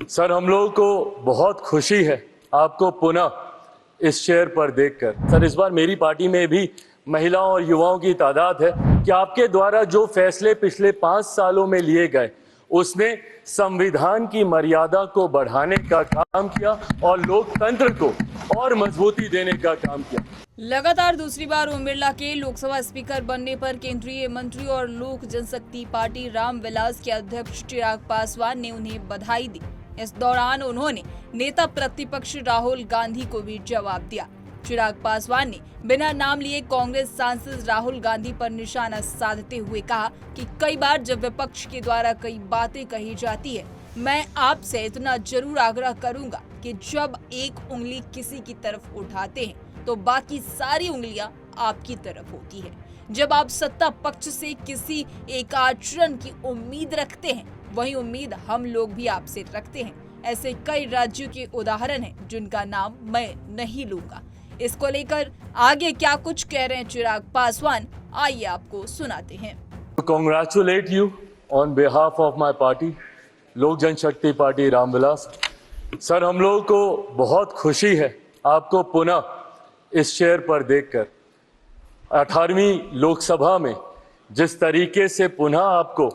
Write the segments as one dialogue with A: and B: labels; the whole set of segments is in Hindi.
A: सर, हम लोगों को बहुत खुशी है आपको पुनः इस चेयर पर देखकर। सर, इस बार मेरी पार्टी में भी महिलाओं और युवाओं की तादाद है कि आपके द्वारा जो फैसले पिछले 5 सालों में लिए गए उसने संविधान की मर्यादा को बढ़ाने का काम किया और लोकतंत्र को और मजबूती देने का काम किया।
B: लगातार दूसरी बार ओम बिरला के लोकसभा स्पीकर बनने पर केंद्रीय मंत्री और लोक जनशक्ति पार्टी रामविलास के अध्यक्ष चिराग पासवान ने उन्हें बधाई दी। इस दौरान उन्होंने नेता प्रतिपक्ष राहुल गांधी को भी जवाब दिया। चिराग पासवान ने बिना नाम लिए कांग्रेस सांसद राहुल गांधी पर निशाना साधते हुए कहा कि कई बार जब विपक्ष के द्वारा कई बातें कही जाती है, मैं आपसे इतना जरूर आग्रह करूंगा कि जब एक उंगली किसी की तरफ उठाते हैं तो बाकी सारी उंगलियां आपकी तरफ होती है। जब आप सत्ता पक्ष से किसी एक आचरण की उम्मीद रखते हैं, वही उम्मीद हम लोग भी आपसे रखते हैं। ऐसे कई राज्यों के उदाहरण हैं जिनका नाम मैं नहीं लूंगा। इसको लेकर आगे क्या कुछ कह रहे हैं चिराग पासवान, आइए आपको सुनाते हैं।
A: Congratulate you on behalf of my party, लोक जनशक्ति पार्टी रामविलास। सर, हम लोगों को बहुत खुशी है आपको पुनः इस चेयर पर देखकर। 18वीं लोकसभा में जिस तरीके से पुनः आपको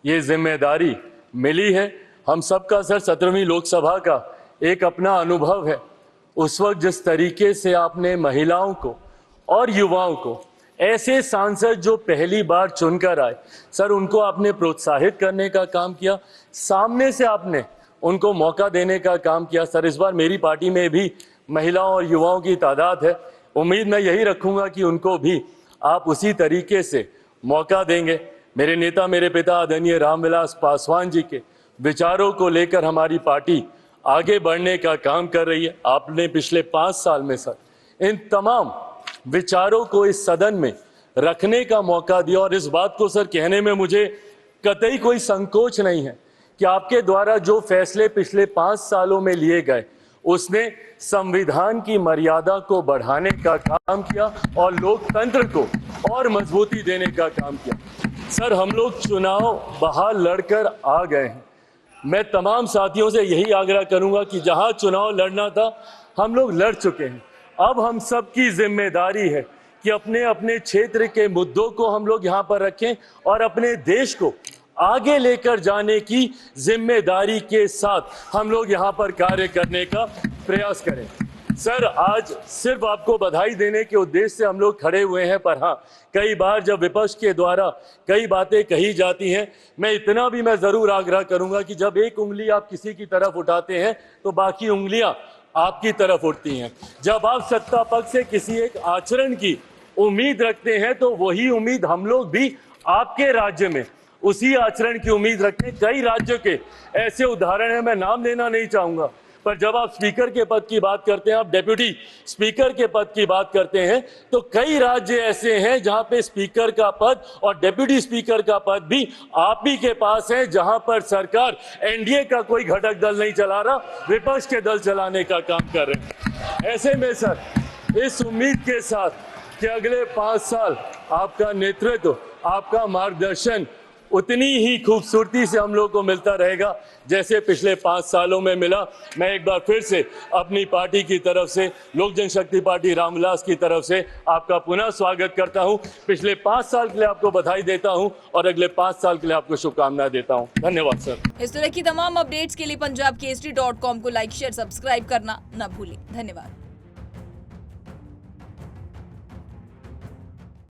A: ये जिम्मेदारी मिली है, हम सबका सर 17वीं लोकसभा का एक अपना अनुभव है। उस वक्त जिस तरीके से आपने महिलाओं को और युवाओं को, ऐसे सांसद जो पहली बार चुनकर आए, सर उनको आपने प्रोत्साहित करने का काम किया, सामने से आपने उनको मौका देने का काम किया। सर, इस बार मेरी पार्टी में भी महिलाओं और युवाओं की तादाद है। उम्मीद मैं यही रखूंगा कि उनको भी आप उसी तरीके से मौका देंगे। मेरे नेता, मेरे पिता आदरणीय रामविलास पासवान जी के विचारों को लेकर हमारी पार्टी आगे बढ़ने का काम कर रही है। आपने पिछले 5 साल में सर इन तमाम विचारों को इस सदन में रखने का मौका दिया और इस बात को सर कहने में मुझे कतई कोई संकोच नहीं है कि आपके द्वारा जो फैसले पिछले 5 सालों में लिए गए उसने संविधान की मर्यादा को बढ़ाने का काम किया और लोकतंत्र को और मजबूती देने का काम किया। सर, हम लोग चुनाव बाहर लड़कर आ गए हैं। मैं तमाम साथियों से यही आग्रह करूंगा कि जहां चुनाव लड़ना था हम लोग लड़ चुके हैं। अब हम सबकी जिम्मेदारी है कि अपने अपने क्षेत्र के मुद्दों को हम लोग यहाँ पर रखें और अपने देश को आगे लेकर जाने की जिम्मेदारी के साथ हम लोग यहाँ पर कार्य करने का प्रयास करें। सर, आज सिर्फ आपको बधाई देने के उद्देश्य से हम लोग खड़े हुए हैं, पर हाँ, कई बार जब विपक्ष के द्वारा कई बातें कही जाती हैं, मैं जरूर आग्रह करूंगा कि जब एक उंगली आप किसी की तरफ उठाते हैं तो बाकी उंगलियां आपकी तरफ उठती हैं। जब आप सत्ता पक्ष से किसी एक आचरण की उम्मीद रखते हैं तो वही उम्मीद हम लोग भी आपके राज्य में उसी आचरण की उम्मीद रखते हैं। कई राज्यों के ऐसे उदाहरण हैं, मैं नाम लेना नहीं चाहूंगा, पर जब आप स्पीकर के पद की बात करते हैं, आप डेप्यूटी स्पीकर के पद की बात करते हैं, तो कई राज्य ऐसे हैं जहां पे स्पीकर का पद और डेप्यूटी स्पीकर का पद भी आप ही के पास है, जहां पर सरकार एनडीए का कोई घटक दल नहीं चला रहा, विपक्ष के दल चलाने का काम कर रहे हैं। ऐसे में सर, इस उम्मीद के साथ कि अगले 5 साल आपका नेतृत्व, आपका मार्गदर्शन उतनी ही खूबसूरती से हम लोग को मिलता रहेगा जैसे पिछले 5 सालों में मिला। मैं एक बार फिर से अपनी पार्टी की तरफ से, लोक जनशक्ति पार्टी रामविलास की तरफ से आपका पुनः स्वागत करता हूं। पिछले 5 साल के लिए आपको बधाई देता हूं और अगले 5 साल के लिए आपको शुभकामनाएं देता हूं। धन्यवाद सर।
B: इस तरह की तमाम अपडेट्स के लिए punjabkesari.com को लाइक, शेयर, सब्सक्राइब करना न भूलें। धन्यवाद।